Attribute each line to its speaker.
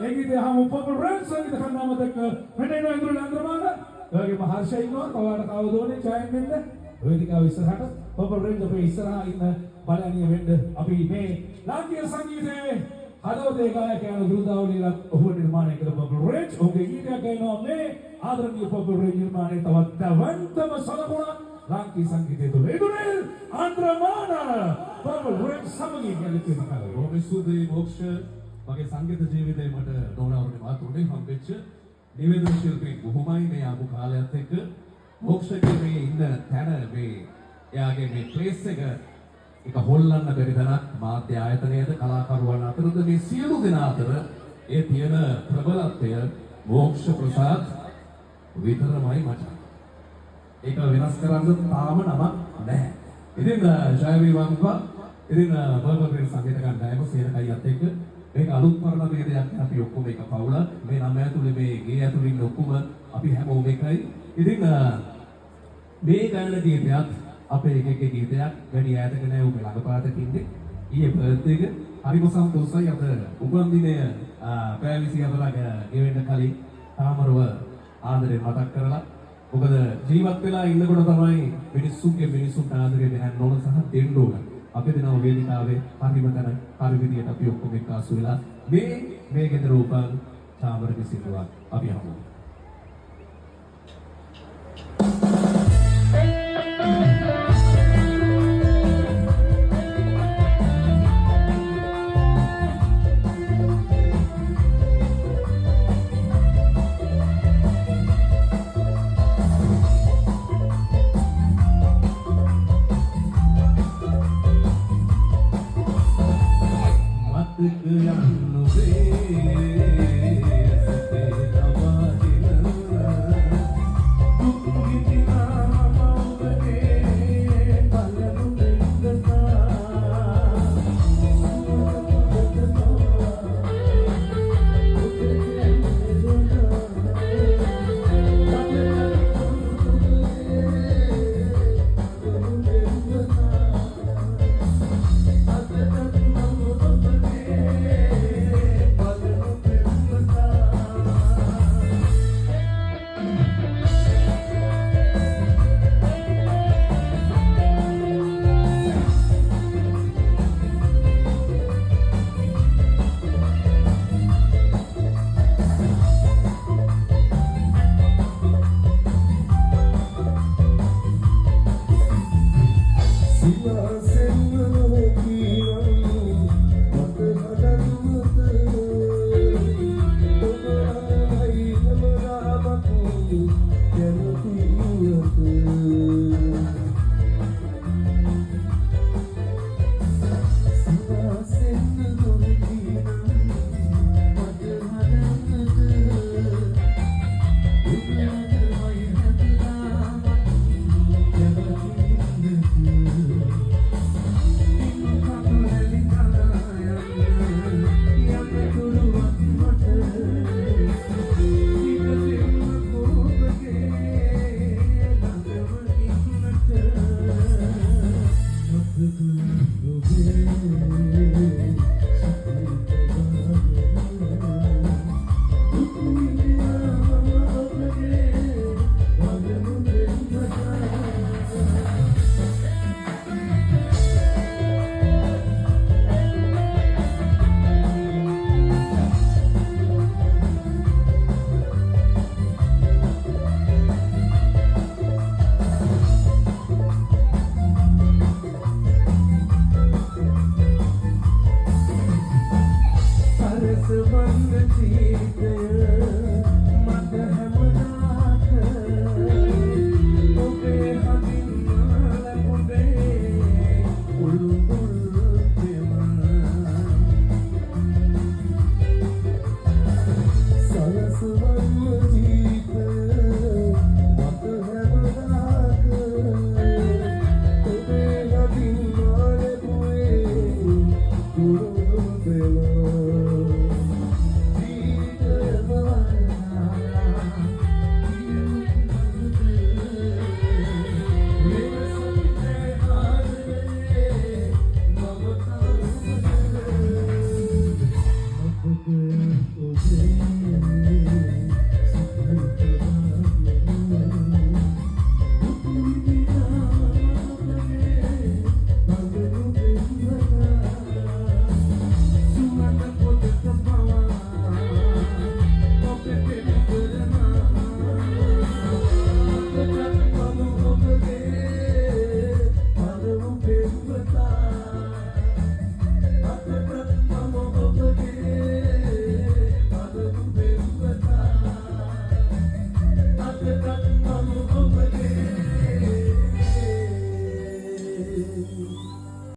Speaker 1: ඒ ගීතය අහමු පොපල් රේන්ජ් සංගීත කණ්ඩායමත් එක්ක මෙතන ඉඳලා අන්දරමාන ඔයගේ මහර්ෂය ඉන්නවා කවාට කවද ඕනේ ඡායෙන් වෙන්න වේදිකාව ඉස්සරහට පොපල් රේන්ජ් අපේ ඉස්සරහා ඉන්න බලණීය වෙන්න අපි මේ ලාංකික සංගීතයේ හදවතේ ගායකයන් ගුරුදාවලිලා ඔහු නිර්මාණය කළ පොපල් රේන්ජ් ඔහුගේ ගීතයක් ගයනවා මේ ආදරණීය පොපල් රේන්ජ් නිර්මාණය තවත් දවන්තම සලකුණ ලාංකික සංගීතයේ තුල ඉදුනේ අන්දරමාන පොපල් රේන්ජ් සමගින් ගැලපෙන කාලේ
Speaker 2: බොහොම ස්තුතියි මොක්ෂ මගේ සංගීත ජීවිතේ මට නෝනාවරුනේ මාතුනේ හම්බෙච්ච නිවේදන ශිල්පී බොහොමයි මේ ආපු කාලයත් එක්ක මොක්ෂගේ මේ ඉන්න තැන මේ එයාගේ මේ ප්ලේස් එක හොල්ලන්න බැරි තරක් මාධ්‍ය ආයතනයේද කලාකරුවන් අතරද මේ සියලු දෙනා අතර ඒ තියෙන ප්‍රබලත්වය මොක්ෂ ප්‍රසාද් විතරමයි මචං. ඒක වෙනස් කරන්න තාම නමක් නැහැ. ඉතින් ජය වේවා ඉතින් බර්බර් සංගීත කණ්ඩායම සේනකයියත් එක්ක මේක අලුත් පරණ වේදයක් අපි ඔක්කොම එක පවුල මේ නම ඇතුලේ මේ ගේ ඇතුලේ ඉන්න ඔක්කොම අපි හැමෝම එකයි. ඉතින් මේ ගාන ගීතයත් අපේ එකේ ගීතයක් වැඩි ඈතක නෑ උඹ ළඟපාතේ තින්නේ. ඊයේ බර්ත්ඩේ එක හරිම සතුටුසයි අද උපන් දිනය පැය 24ක ගෙවෙන්න කලින් තාමරව ආදරේ මතක් කරලා මොකද ජීවත් වෙලා ඉන්නකොට තමයි මිනිස්සුන්ට ආදරේ දෙන්න ඕන සහ දෙන්න ඕන. අපි දෙනව වේදිකාවේ හරිම තැන හරි විදියට අපි ඔක්කොම එක්කාසු වෙලා මේ ගෙදර උපන් තාමරගේ සිතුවක් අපි හමු.
Speaker 3: Saraswati